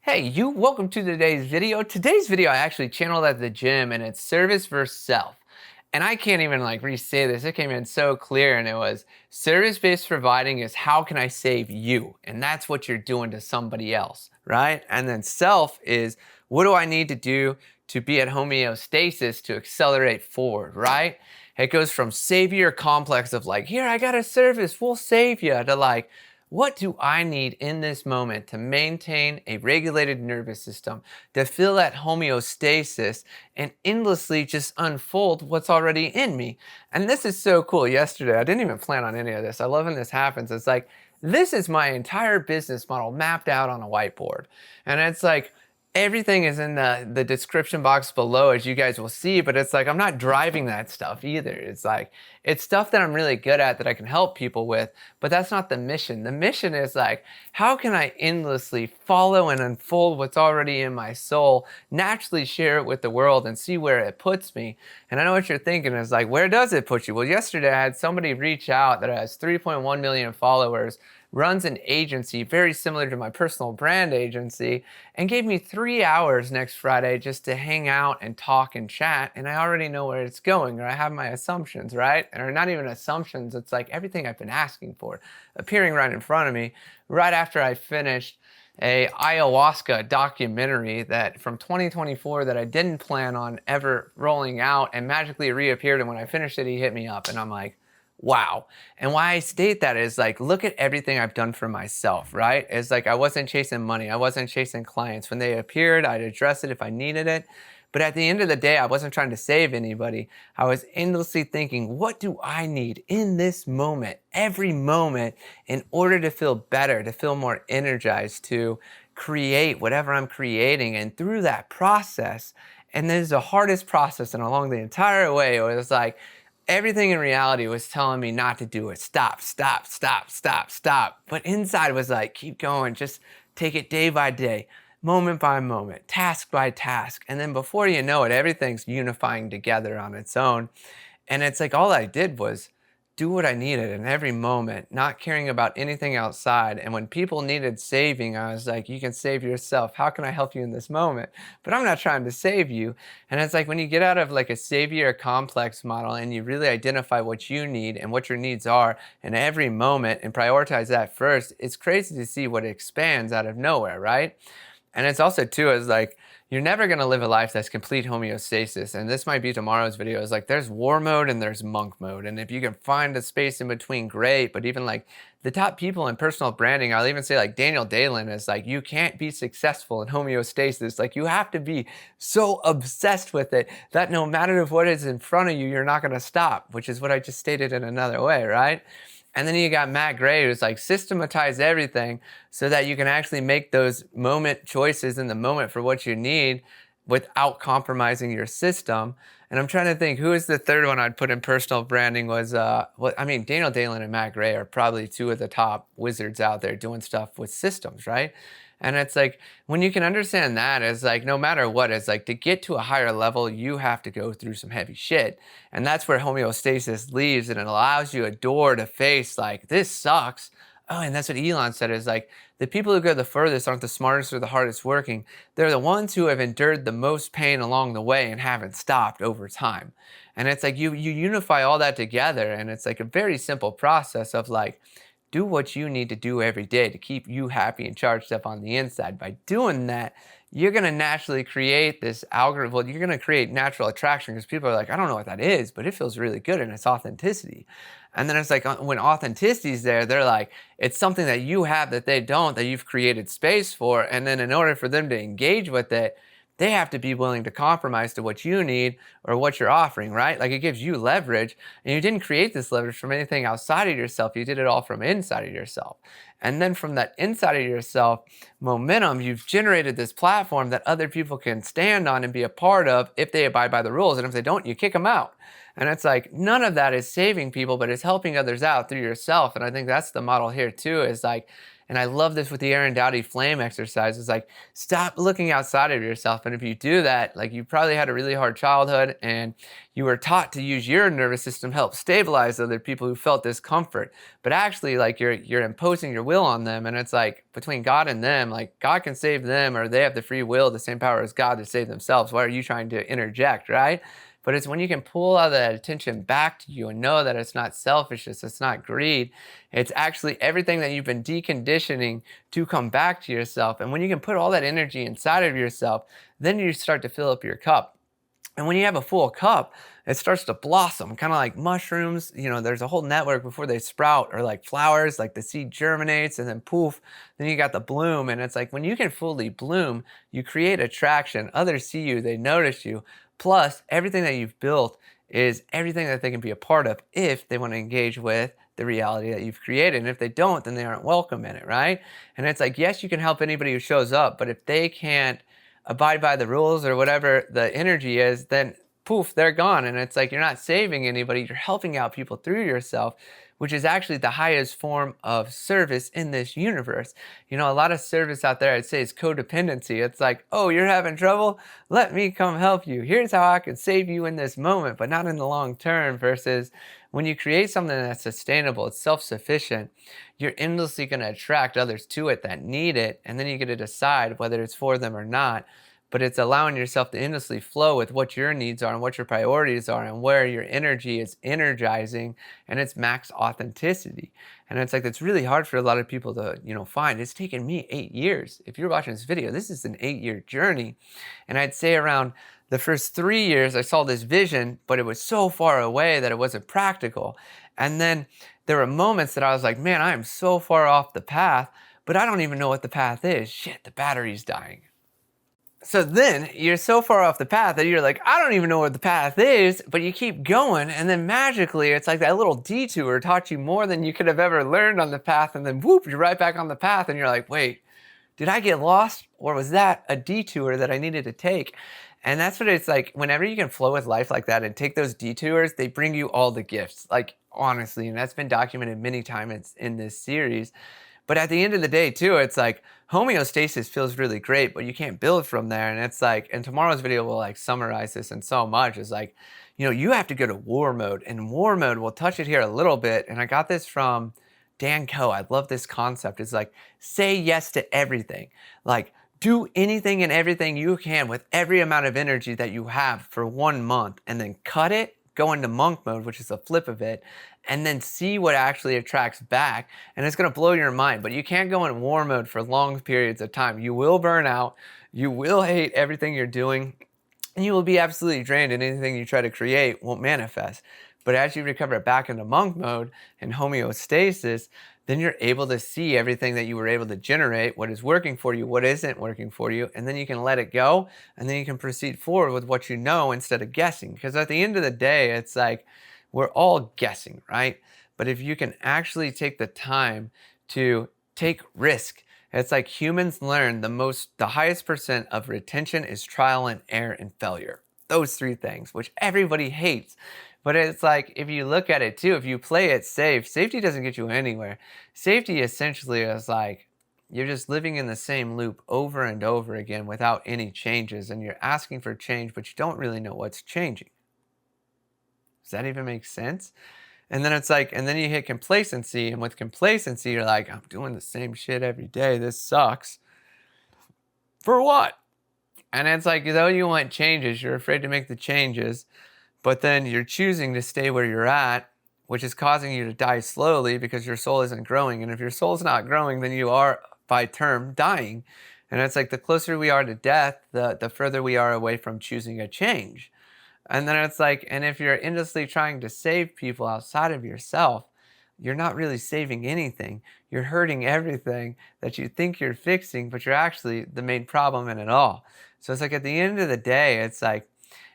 Hey, welcome to today's video. Today's video I actually channeled at the gym and it's service versus self. And I can't even re-say this. It came in so clear and it was service-based providing is how can I save you? And that's what you're doing to somebody else, right? And then self is what do I need to do to be at homeostasis to accelerate forward, right? It goes from savior complex of like, here, I got a service, we'll save you, to like, what do I need in this moment to maintain a regulated nervous system, to feel that homeostasis and endlessly just unfold what's already in me? And this is so cool. Yesterday, I didn't even plan on any of this. I love when this happens. It's like, this is my entire business model mapped out on a whiteboard. And it's like, everything is in the description box below, as you guys will see, but it's like I'm not driving that stuff either. It's like it's stuff that I'm really good at that I can help people with, but that's not the mission. The mission is like, how can I endlessly follow and unfold what's already in my soul, naturally share it with the world and see where it puts me? And I know what you're thinking is like, where does it put you? Well, yesterday I had somebody reach out that has 3.1 million followers, runs an agency very similar to my personal brand agency, and gave me 3 hours next Friday just to hang out and talk and chat. And I already know where it's going, or I have my assumptions, right? Or not even assumptions, it's like everything I've been asking for appearing right in front of me right after I finished a ayahuasca documentary that from 2024 that I didn't plan on ever rolling out, and magically reappeared. And when I finished it, he hit me up and I'm like, wow. And why I state that is like, look at everything I've done for myself, right? It's like I wasn't chasing money. I wasn't chasing clients. When they appeared, I'd address it if I needed it. But at the end of the day, I wasn't trying to save anybody. I was endlessly thinking, what do I need in this moment, every moment, in order to feel better, to feel more energized, to create whatever I'm creating? And through that process, and this is the hardest process, and along the entire way, it was like, everything in reality was telling me not to do it. Stop, stop, stop, stop, stop. But inside was like, keep going. Just take it day by day, moment by moment, task by task. And then before you know it, everything's unifying together on its own. And it's like all I did was do what I needed in every moment, not caring about anything outside. And when people needed saving, I was like, you can save yourself. How can I help you in this moment? But I'm not trying to save you. And it's like when you get out of like a savior complex model and you really identify what you need and what your needs are in every moment and prioritize that first, it's crazy to see what expands out of nowhere, right? And it's also too, is like, you're never going to live a life that's complete homeostasis. And this might be tomorrow's video. Is like there's war mode and there's monk mode. And if you can find a space in between, great. But even like the top people in personal branding, I'll even say like Daniel Dalen is like, you can't be successful in homeostasis. Like you have to be so obsessed with it that no matter what is in front of you, you're not going to stop, which is what I just stated in another way, right? And then you got Matt Gray, who's like systematize everything so that you can actually make those moment choices in the moment for what you need without compromising your system. And I'm trying to think, who is the third one I'd put in personal branding was, Daniel Dalen and Matt Gray are probably two of the top wizards out there doing stuff with systems, right? And it's like, when you can understand that, it's like, no matter what, it's like to get to a higher level, you have to go through some heavy shit. And that's where homeostasis leaves, and it allows you a door to face like, this sucks. Oh, and that's what Elon said, is like, the people who go the furthest aren't the smartest or the hardest working. They're the ones who have endured the most pain along the way and haven't stopped over time. And it's like, you unify all that together, and it's like a very simple process of like, do what you need to do every day to keep you happy and charged up on the inside. By doing that, you're going to naturally create this algorithm. Well, you're going to create natural attraction, because people are like, I don't know what that is, but it feels really good, and it's authenticity. And then it's like when authenticity is there, they're like, it's something that you have that they don't, that you've created space for. And then in order for them to engage with it, they have to be willing to compromise to what you need or what you're offering, right? Like it gives you leverage, and you didn't create this leverage from anything outside of yourself. You did it all from inside of yourself. And then from that inside of yourself momentum, you've generated this platform that other people can stand on and be a part of if they abide by the rules. And if they don't, you kick them out. And it's like, none of that is saving people, but it's helping others out through yourself. And I think that's the model here too, is like, And I love this with the Aaron Doughty flame exercise. It's like, stop looking outside of yourself. And if you do that, like you probably had a really hard childhood and you were taught to use your nervous system to help stabilize other people who felt discomfort. But actually, like you're imposing your will on them. And it's like between God and them, like God can save them, or they have the free will, the same power as God to save themselves. Why are you trying to interject, right? But it's when you can pull all that attention back to you and know that it's not selfishness, it's not greed. It's actually everything that you've been deconditioning to come back to yourself. And when you can put all that energy inside of yourself, then you start to fill up your cup. And when you have a full cup, it starts to blossom, kind of like mushrooms. You know, there's a whole network before they sprout, or like flowers, like the seed germinates and then poof, then you got the bloom. And it's like when you can fully bloom, you create attraction. Others see you, they notice you. Plus, everything that you've built is everything that they can be a part of if they want to engage with the reality that you've created. And if they don't, then they aren't welcome in it, right? And it's like, yes, you can help anybody who shows up, but if they can't abide by the rules or whatever the energy is, then poof, they're gone. And it's like you're not saving anybody, you're helping out people through yourself, which is actually the highest form of service in this universe. You know, a lot of service out there, I'd say, is codependency. It's like, oh, you're having trouble? Let me come help you. Here's how I can save you in this moment, but not in the long term. Versus when you create something that's sustainable, it's self-sufficient, you're endlessly going to attract others to it that need it. And then you get to decide whether it's for them or not. But it's allowing yourself to endlessly flow with what your needs are and what your priorities are and where your energy is energizing, and it's max authenticity. And it's like, it's really hard for a lot of people to, find. It's taken me 8 years. If you're watching this video, this is an 8-year journey. And I'd say around the first 3 years, I saw this vision, but it was so far away that it wasn't practical. And then there were moments that I was like, man, I am so far off the path, but I don't even know what the path is. Shit, the battery's dying. So then you're so far off the path that you're like, I don't even know what the path is, but you keep going. And then magically, it's like that little detour taught you more than you could have ever learned on the path. And then whoop, you're right back on the path. And you're like, wait, did I get lost? Or was that a detour that I needed to take? And that's what it's like. Whenever you can flow with life like that and take those detours, they bring you all the gifts, like honestly. And that's been documented many times in this series. But at the end of the day, too, it's like homeostasis feels really great, but you can't build from there. And it's like, and tomorrow's video will like summarize this in so much. It's like, you have to go to war mode. And war mode, we'll touch it here a little bit. And I got this from Dan Coe. I love this concept. It's like, say yes to everything. Like, do anything and everything you can with every amount of energy that you have for 1 month, and then cut it, go into monk mode, which is a flip of it, and then see what actually attracts back. And it's going to blow your mind. But you can't go in war mode for long periods of time. You will burn out. You will hate everything you're doing. And you will be absolutely drained, and anything you try to create won't manifest. But as you recover back into monk mode and homeostasis, then you're able to see everything that you were able to generate, what is working for you, what isn't working for you, and then you can let it go, and then you can proceed forward with what you know instead of guessing. Because at the end of the day, it's like we're all guessing, right? But if you can actually take the time to take risk, it's like humans learn the highest percent of retention is trial and error and failure. Those 3 things, which everybody hates. But it's like, if you look at it too, if you play it safe, safety doesn't get you anywhere. Safety essentially is like, you're just living in the same loop over and over again without any changes. And you're asking for change, but you don't really know what's changing. Does that even make sense? And then it's like, and then you hit complacency. And with complacency, you're like, I'm doing the same shit every day. This sucks. For what? And it's like, though you want changes, you're afraid to make the changes. But then you're choosing to stay where you're at, which is causing you to die slowly because your soul isn't growing. And if your soul's not growing, then you are, by term, dying. And it's like the closer we are to death, the further we are away from choosing a change. And then it's like, and if you're endlessly trying to save people outside of yourself, you're not really saving anything. You're hurting everything that you think you're fixing, but you're actually the main problem in it all. So it's like, at the end of the day, it's like,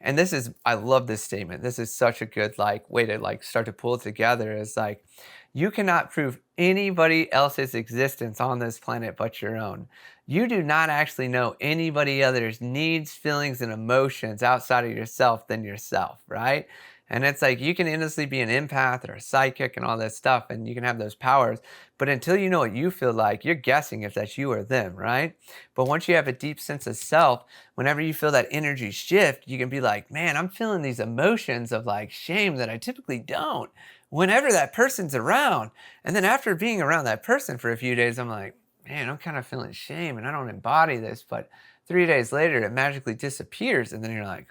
and this is, I love this statement. This is such a good way to start to pull it together. It's like, you cannot prove anybody else's existence on this planet but your own. You do not actually know anybody else's needs, feelings, and emotions outside of yourself than yourself, right? And it's like you can endlessly be an empath or a psychic and all this stuff, and you can have those powers. But until you know what you feel like, you're guessing if that's you or them, right? But once you have a deep sense of self, whenever you feel that energy shift, you can be like, man, I'm feeling these emotions of like shame that I typically don't whenever that person's around. And then after being around that person for a few days, I'm like, man, I'm kind of feeling shame and I don't embody this. But 3 days later, it magically disappears. And then you're like,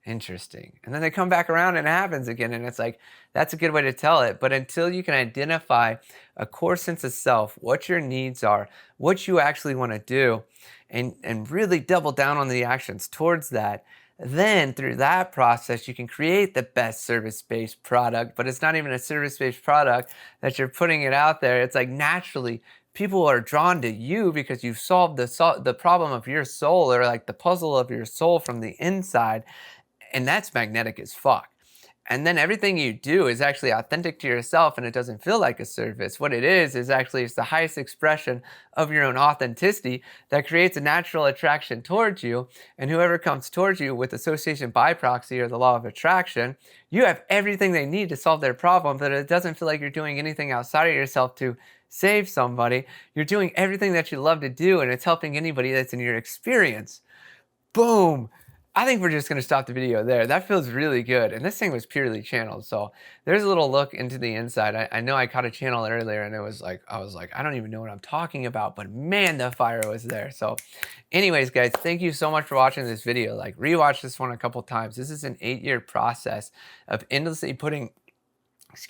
interesting. And then they come back around and it happens again. And it's like, that's a good way to tell it. But until you can identify a core sense of self, what your needs are, what you actually want to do, and really double down on the actions towards that, then through that process, you can create the best service-based product. But it's not even a service-based product that you're putting it out there. It's like naturally people are drawn to you because you've solved the problem of your soul, or like the puzzle of your soul from the inside. And that's magnetic as fuck. And then everything you do is actually authentic to yourself, and it doesn't feel like a service. What it is actually it's the highest expression of your own authenticity that creates a natural attraction towards you. And whoever comes towards you with association by proxy or the law of attraction, you have everything they need to solve their problem, but it doesn't feel like you're doing anything outside of yourself to save somebody. You're doing everything that you love to do, and it's helping anybody that's in your experience. Boom. I think we're just going to stop the video there. That feels really good. And this thing was purely channeled. So there's a little look into the inside. I know I caught a channel earlier and it was like, I was like, I don't even know what I'm talking about, but man, the fire was there. So anyways, guys, thank you so much for watching this video. Like rewatch this one a couple times. This is an 8-year process of endlessly putting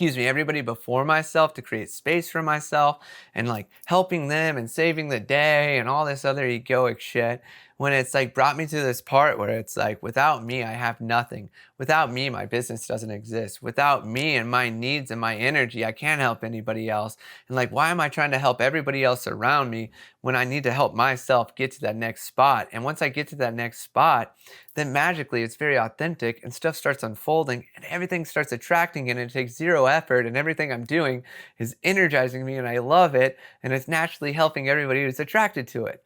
everybody before myself to create space for myself and like helping them and saving the day and all this other egoic shit, when it's like brought me to this part where it's like, without me, I have nothing. Without me, my business doesn't exist. Without me and my needs and my energy, I can't help anybody else. And like, why am I trying to help everybody else around me when I need to help myself get to that next spot? And once I get to that next spot, then magically it's very authentic and stuff starts unfolding and everything starts attracting, and it takes zero effort, and everything I'm doing is energizing me and I love it, and it's naturally helping everybody who's attracted to it.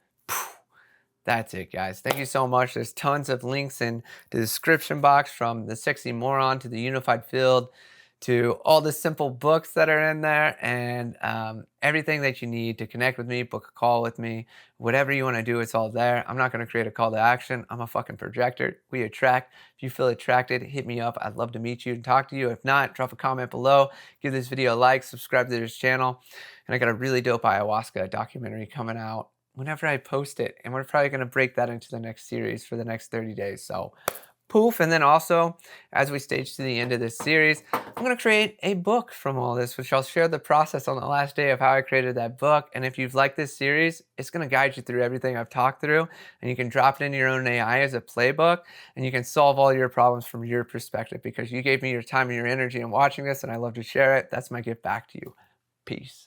That's it, guys. Thank you so much. There's tons of links in the description box, from the Sexy Moron to the Unified Field to all the simple books that are in there, and everything that you need to connect with me, book a call with me, whatever you want to do, it's all there. I'm not going to create a call to action. I'm a fucking projector. We attract. If you feel attracted, hit me up. I'd love to meet you and talk to you. If not, drop a comment below. Give this video a like, subscribe to this channel. And I got a really dope ayahuasca documentary coming out whenever I post it, and we're probably going to break that into the next series for the next 30 days. So poof. And then also, as we stage to the end of this series, I'm going to create a book from all this, which I'll share the process on the last day of how I created that book. And if you've liked this series, it's going to guide you through everything I've talked through, and you can drop it into your own AI as a playbook, and you can solve all your problems from your perspective, because you gave me your time and your energy in watching this, and I love to share it. That's my gift back to you. Peace.